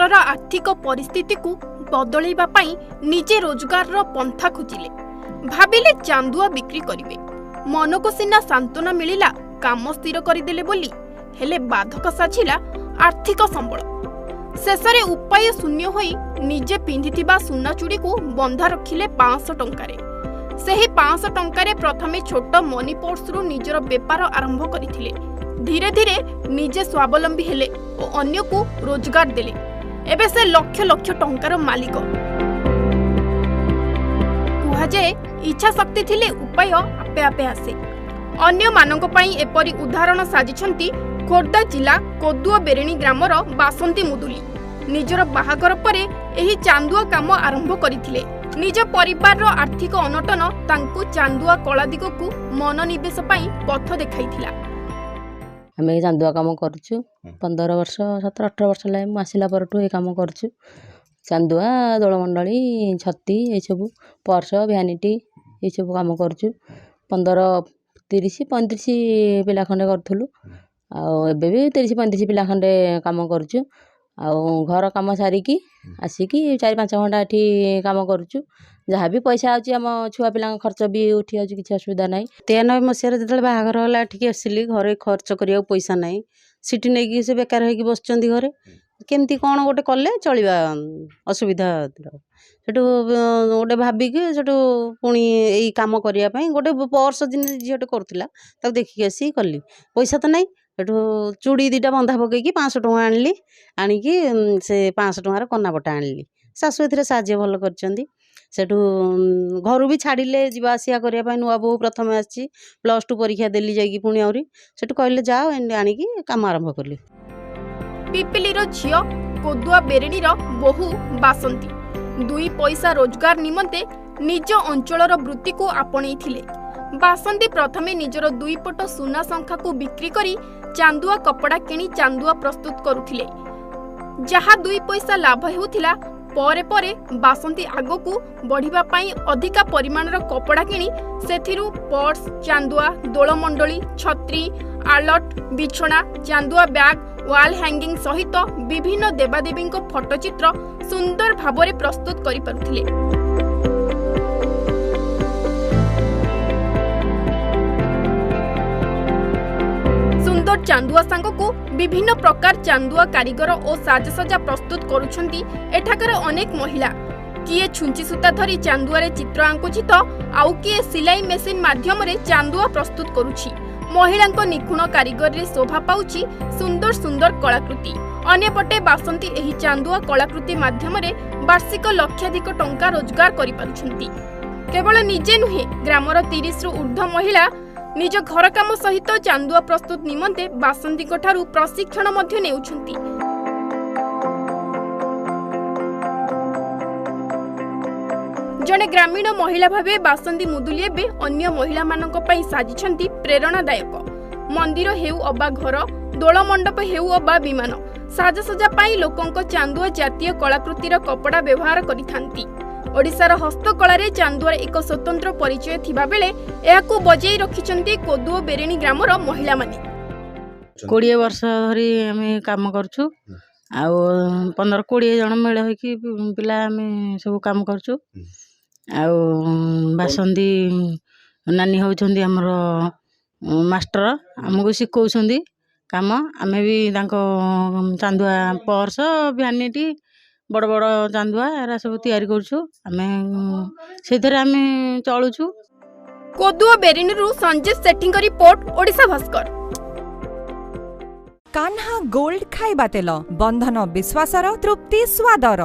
परिसरर आर्थिक परिस्थिति को बदलैबा पई निजे रोजगार पंथा खोजिले। भाविले चांदुआ बिक्री करिवे। मन को सिना सांत्वना मिलिला काम स्थिर करदेले बोली, हेले बाधक साझिला आर्थिक संबल। शेषरे उपाय शून्य होई निजे पिंधिथिबा सुना चूड़ी को बंधा रखिले 500 टंकारे। सेही 500 टंकारे प्रथमे छोट मनी पर्स रु निजर बेपार आरंभ करथिले। धीरे धीरे निजे स्वावलंबी हेले और अन्य को रोजगार देले। एबे से लक्ष लक्ष टंकार मालिक। कुहाजे इच्छा शक्ति थिले उपाय आपे आपे आसे। अन्य मानक पई एपरी उदाहरण साजिछंती खोर्धा जिला कोदुआ बेरेणी ग्रामर बासंती मुदुली। निजर बाहागर परे एही चांदुआ काम आरंभ करिथिले। निज परिवार आर्थिक अनटन तांकु चांदुआ कला दिग को मनोनिवेश पई पथ देखाइथिला। हमें चांदुआ काम करूँ 15 वर्ष 17-18 वर्ष लाइन आसला पर काम करूँ। चांदुआ दोलमंडली छती ये सब पर्स भ्यानिटी ये सब काम करूँ। 15-30-35 पिला खंडे करूँ। आबे भी 30-35 पिला खंडे काम करूँ। घर कम सारिकी आसिकी 4-5 घंटा ये काम करूँ। जहाँ भी पैसा आम छुआ पिला खर्च भी उठी आज किसी असुविधा ना। 93 मसीह जो बाहर है ठीक आसली घरे खर्च करने पैसा ना। सीटी नहीं से बेकार हो बस घरे केमती कौन गोटे कले चलवा असुविधा से गोटे भाविक से पुणी यही कम करने गोटे पर्स जिन झीटे करूला देखिक आसी कली पैसा तो नहीं। चूड़ी 2टा बंधा पकईकी 500 टंका आनली आणिकी से 500 टंकार कनापटा आनली। शाशु ए साज्य भल कर घर भी छाड़िले जीवा आसिया करने नुआ बहु प्रथम आसी +2 परीक्षा देली जाइकी पुणी आउरी सेठू कहले जाओ आनिकी काम आरंभ कली। पिपिलीर झियो कोदुआ बेरेणीर बहु बासंती 2 पैसा रोजगार निमंते निज अंचलर वृत्ति को आपणैथिले। बासंती प्रथमे निजर 2 पट सुना संख्या को बिक्री करी चांदुआ कपड़ा किणी चांदुआ प्रस्तुत करुथिले। जहा 2 पैसा लाभ हेउथिला परे परे बासंती आगो को बढ़िबा पाई अधिका परिमाणर कपड़ा किणी सेथिरु पर्स चांदुआ दोलमंडली छत्री आलट बिछोना चांदुआ बैग वाल हैंगिंग सहित विभिन्न देवादेवी फोटोचित्र सुंदर भावरे प्रस्तुत करि पारुथिले। सुंदर चांदुआ सांग को विभिन्न प्रकार चांदुआ कारीगर और साजसजा प्रस्तुत करुछंती एठाकर अनेक महिला। किए छुंची सूता धरी चांदुआ चित्र आंकुछि तो आउ किए सिलाई मेसिन माध्यम रे चांदुआ प्रस्तुत करुछि। महिलांको निखुण कारीगर रे शोभा पाउछि सुंदर सुंदर कलाकृति। अन्यपटे बासंती एही चांदुआ कलाकृति माध्यम रे वार्षिक लक्षाधिक टंका रोजगार करि पारुछंती। केवल निजे नुहे ग्रामर 30 रु ऊर्ध्व महिला निज घर काम सहित चांदुआ प्रस्तुत निमंते बासंती ठारू प्रशिक्षण मध्य नेउछंती। जने ग्रामीण महिला भावे बासंती मुदुली एबे अन्य महिला मानक पई साजिछंती प्रेरणादायक। मंदिर हेउ अबा घर दोल मंडप हेउ अबा विमान साजसजा पाई लोकंक चांदुआ जातीय कलाकृतिर कपड़ा व्यवहार करिथांती। ओडिशार हस्तकला रे चांदुआर एक स्वतंत्र परिचय थिबा बेले एहाकु बजाई रखिछंती कोदुआ बेरेणी ग्रामर महिला माने। 20 वर्ष धरी आमे काम करछु। आ 15-20 जन मेल होइकी पिला आमे सब काम करछु। आ बासंती नानी होउछंती हमर मास्टर हमको सिखौछंती काम। आमे भी तांको चांदुआ पर्स भ्यानिटी बड़ बड़ चांदुआ एरा सब तैयारी करछु। आमे सेथरे आमे चलुछु। कोदुआ बेरेणीरु संजय सेटिंग रिपोर्ट ओडिशा भास्कर। कान्हा गोल्ड खाइबा तेल बंधन विश्वासर तृप्ति स्वादर।